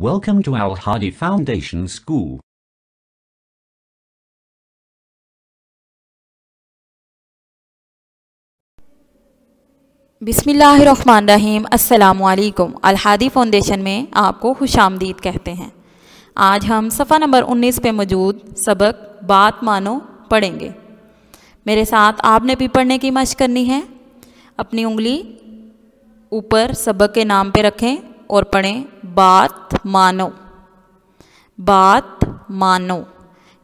Welcome to Al Hadi Foundation School. बिस्मिल्लाहिर्रहमानिर्रहीम। अस्सलामुअलैकुम। अल Hadi foundation में आपको खुशामदीद कहते हैं। आज हम सफ़ा नंबर 19 पे मौजूद सबक बात मानो पढ़ेंगे। मेरे साथ आपने भी पढ़ने की मशक करनी है। अपनी उंगली ऊपर सबक के नाम पे रखें और पढ़ें बात मानो। बात मानो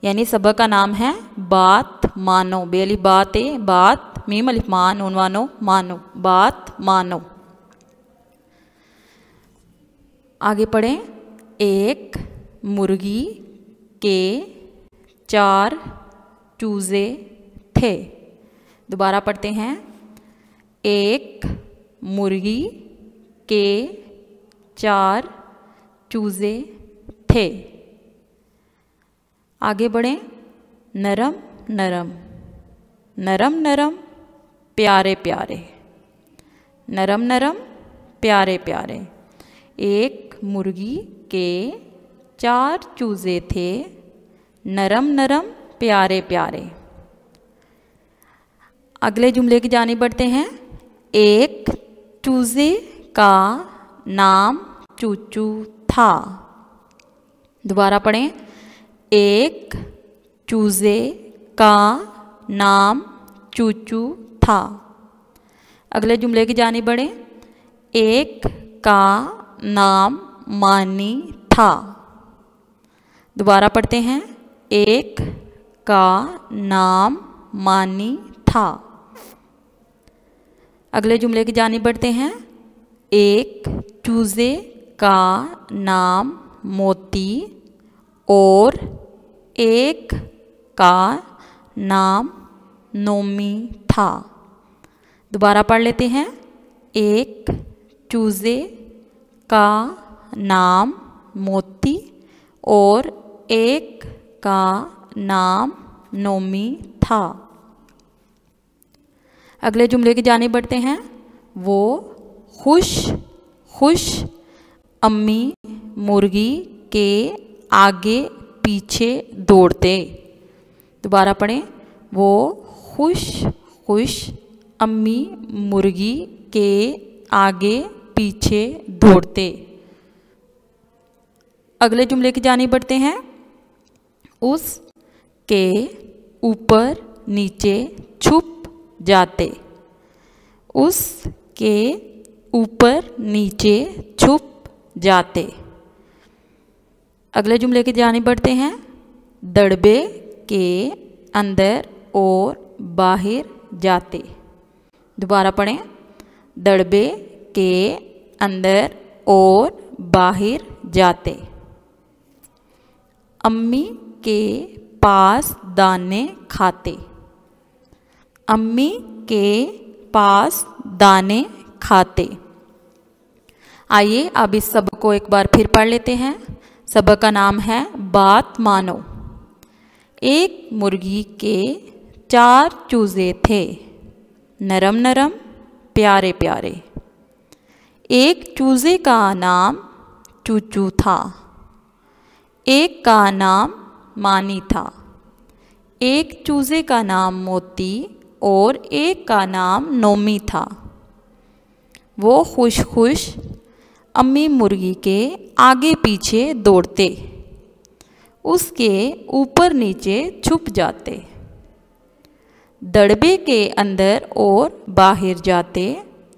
यानी सबक का नाम है बात मानो। बेली बात बात मीम अलिफ मा नून वानो मानो। बात मानो। आगे पढ़ें। एक मुर्गी के 4 चूजे थे। दोबारा पढ़ते हैं। एक मुर्गी के 4 चूजे थे। आगे बढ़ें। नरम नरम नरम नरम प्यारे प्यारे। नरम नरम प्यारे प्यारे। एक मुर्गी के 4 चूजे थे। नरम नरम प्यारे प्यारे। अगले जुमले की जानिब बढ़ते हैं। एक चूजे का नाम चूचू था। दोबारा पढ़ें। एक चूजे का नाम चूचू था। अगले जुमले की जानिब बढ़ें। एक का नाम मानी था। दोबारा पढ़ते हैं। एक का नाम मानी था। अगले जुमले की जानिब बढ़ते हैं। एक चूजे का नाम मोती और एक का नाम नोमी था। दोबारा पढ़ लेते हैं। एक चूजे का नाम मोती और एक का नाम नोमी था। अगले जुमले की जानिब बढ़ते हैं। वो खुश खुश अम्मी मुर्गी के आगे पीछे दौड़ते। दोबारा पढ़ें। वो खुश खुश अम्मी मुर्गी के आगे पीछे दौड़ते। अगले जुमले की जानिब बढ़ते हैं। उस के ऊपर नीचे छुप जाते। उस के ऊपर नीचे छुप जाते। अगले जुमले की जानिब बढ़ते हैं। दड़बे के अंदर और बाहर जाते। दोबारा पढ़ें। दड़बे के अंदर और बाहर जाते। अम्मी के पास दाने खाते। अम्मी के पास दाने खाते। आइए अब इस सबक को एक बार फिर पढ़ लेते हैं। सबक का नाम है बात मानो। एक मुर्गी के 4 चूजे थे। नरम नरम प्यारे प्यारे। एक चूजे का नाम चूचू था। एक का नाम मानी था। एक चूजे का नाम मोती और एक का नाम नोमी था। वो खुश खुश अम्मी मुर्गी के आगे पीछे दौड़ते। उसके ऊपर नीचे छुप जाते। दड़बे के अंदर और बाहर जाते।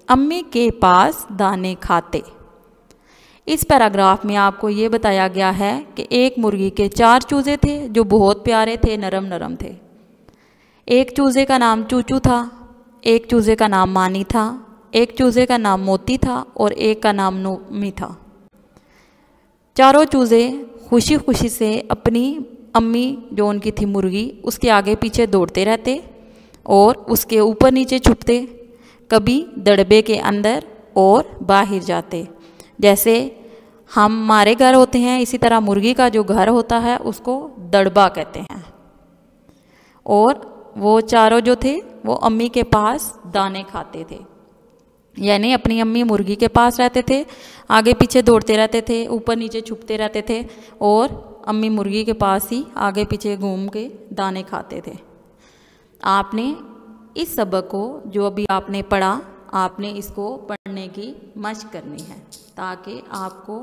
अम्मी के पास दाने खाते। इस पैराग्राफ में आपको ये बताया गया है कि एक मुर्गी के 4 चूजे थे जो बहुत प्यारे थे, नरम नरम थे। एक चूजे का नाम चूचू था। एक चूजे का नाम मानी था। एक चूजे का नाम मोती था और एक का नाम नोमी था। चारों चूजे खुशी खुशी से अपनी अम्मी जो उनकी थी मुर्गी उसके आगे पीछे दौड़ते रहते और उसके ऊपर नीचे छुपते। कभी दड़बे के अंदर और बाहर जाते। जैसे हमारे घर होते हैं इसी तरह मुर्गी का जो घर होता है उसको दड़बा कहते हैं। और वो चारों जो थे वो अम्मी के पास दाने खाते थे। यानी अपनी अम्मी मुर्गी के पास रहते थे, आगे पीछे दौड़ते रहते थे, ऊपर नीचे छुपते रहते थे और अम्मी मुर्गी के पास ही आगे पीछे घूम के दाने खाते थे। आपने इस सबक को जो अभी आपने पढ़ा, आपने इसको पढ़ने की मशक करनी है ताकि आपको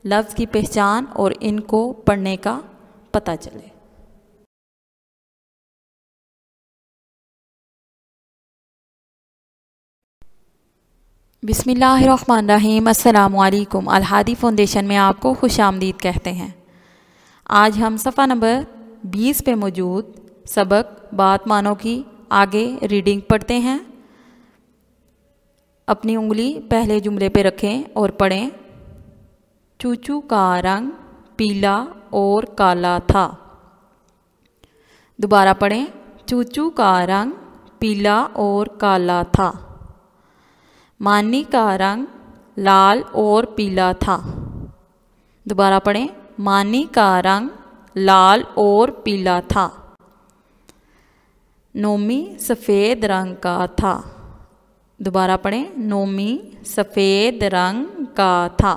लफ्ज़ की पहचान और इनको पढ़ने का पता चले। बिस्मिल्लाहिर्रहमानिर्रहीम। अस्सलामुअलैकुम। अल हादी फाउंडेशन में आपको खुशामदीद कहते हैं। आज हम सफ़ा नंबर 20 पे मौजूद सबक बात मानो की आगे रीडिंग पढ़ते हैं। अपनी उंगली पहले जुमले पे रखें और पढ़ें। चूचू का रंग पीला और काला था। दोबारा पढ़ें। चूचू का रंग पीला और काला था। मानी का रंग लाल और पीला था। दोबारा पढ़ें। मानी का रंग लाल और पीला था। नोमी सफ़ेद रंग का था। दोबारा पढ़ें। नोमी सफ़ेद रंग का था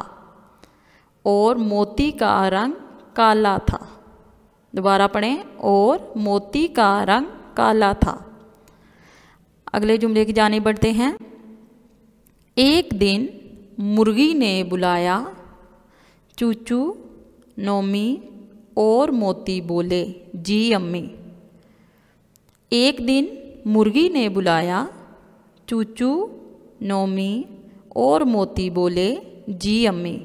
और मोती का रंग काला था। दोबारा पढ़ें। और मोती का रंग काला था। अगले जुमले की जानिब बढ़ते हैं। एक दिन मुर्गी ने बुलाया। चूचू, नोमी और मोती बोले, जी अम्मी। एक दिन मुर्गी ने बुलाया। चूचू, नोमी और मोती बोले, जी अम्मी।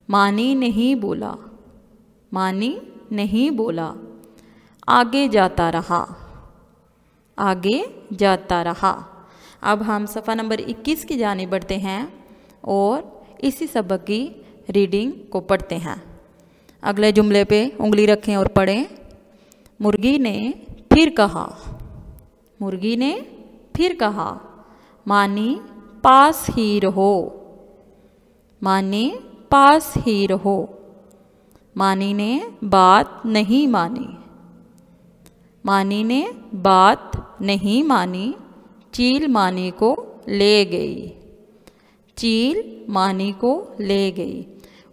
मानी नहीं बोला। मानी नहीं बोला। आगे जाता रहा। आगे जाता रहा। अब हम सफ़ा नंबर 21 की जानिब बढ़ते हैं और इसी सबक की रीडिंग को पढ़ते हैं। अगले जुमले पे उंगली रखें और पढ़ें। मुर्गी ने फिर कहा। मुर्गी ने फिर कहा, मानी पास ही रहो। मानी पास ही रहो। मानी ने बात नहीं मानी। मानी ने बात नहीं मानी। चील मानी को ले गई। चील मानी को ले गई।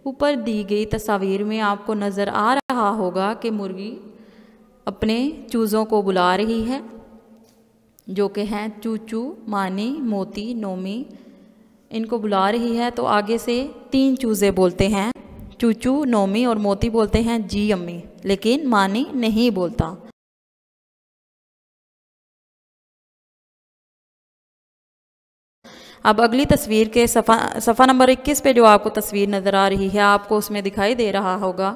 ऊपर दी गई तस्वीर में आपको नज़र आ रहा होगा कि मुर्गी अपने चूज़ों को बुला रही है, जो कि हैं चूचू, मानी, मोती, नोमी। इनको बुला रही है तो आगे से 3 चूज़े बोलते हैं। चूचू, नोमी और मोती बोलते हैं जी अम्मी, लेकिन मानी नहीं बोलता। अब अगली तस्वीर के सफ़ा नंबर 21 पे जो आपको तस्वीर नज़र आ रही है, आपको उसमें दिखाई दे रहा होगा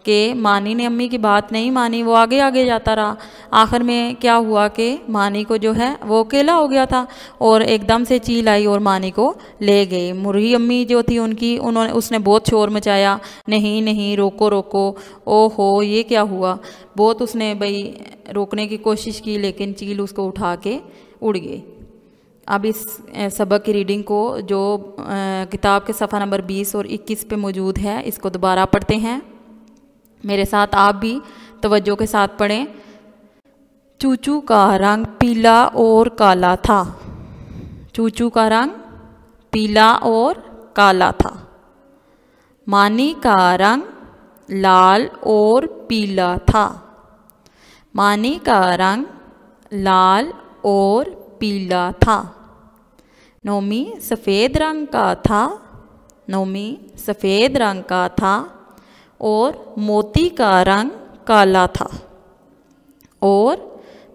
कि मानी ने अम्मी की बात नहीं मानी, वो आगे आगे जाता रहा। आखिर में क्या हुआ कि मानी को जो है वो अकेला हो गया था और एकदम से चील आई और मानी को ले गई। मुर्गी अम्मी जो थी उसने बहुत शोर मचाया, नहीं नहीं रोको रोको, ओहो ये क्या हुआ। बहुत उसने भाई रोकने की कोशिश की, लेकिन चील उसको उठा के उड़ गई। अब इस सबक की रीडिंग को जो किताब के सफ़ा नंबर 20 और 21 पे मौजूद है, इसको दोबारा पढ़ते हैं। मेरे साथ आप भी तवज्जो के साथ पढ़ें। चूचू का रंग पीला और काला था। चूचू का रंग पीला और काला था। मानी का रंग लाल और पीला था। मानी का रंग लाल और पीला था। नोमी सफ़ेद रंग का था। नोमी सफ़ेद रंग का था और मोती का रंग काला था। और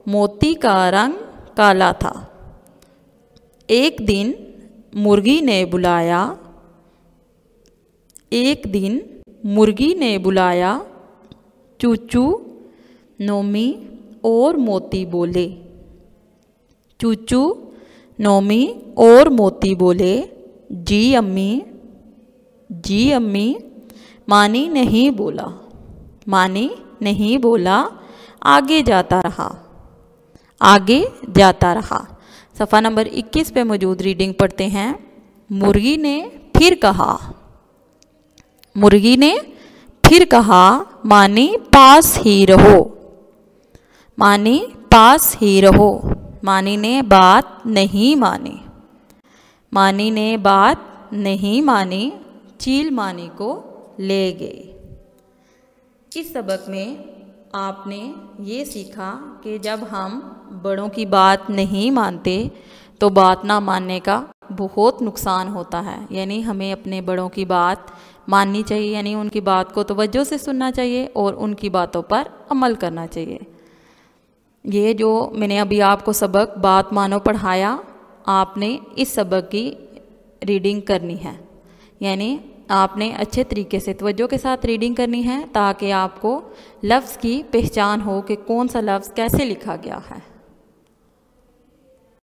मोती का रंग काला था। एक दिन मुर्गी ने बुलाया। एक दिन मुर्गी ने बुलाया। चूचू, नोमी और मोती बोले। चूचू, नोमी और मोती बोले, जी अम्मी। जी अम्मी। मानी नहीं बोला। मानी नहीं बोला। आगे जाता रहा। आगे जाता रहा। सफ़ा नंबर 21 पे मौजूद रीडिंग पढ़ते हैं। मुर्गी ने फिर कहा। मुर्गी ने फिर कहा, मानी पास ही रहो। मानी पास ही रहो। मानी ने बात नहीं मानी। मानी ने बात नहीं मानी, चील मानी को ले गई। इस सबक में आपने ये सीखा कि जब हम बड़ों की बात नहीं मानते तो बात ना मानने का बहुत नुकसान होता है। यानी हमें अपने बड़ों की बात माननी चाहिए, यानी उनकी बात को तवज्जो से सुनना चाहिए और उनकी बातों पर अमल करना चाहिए। ये जो मैंने अभी आपको सबक बात मानो पढ़ाया, आपने इस सबक की रीडिंग करनी है। यानी आपने अच्छे तरीके से तवज्जो के साथ रीडिंग करनी है ताकि आपको लफ्ज़ की पहचान हो कि कौन सा लफ्ज़ कैसे लिखा गया है।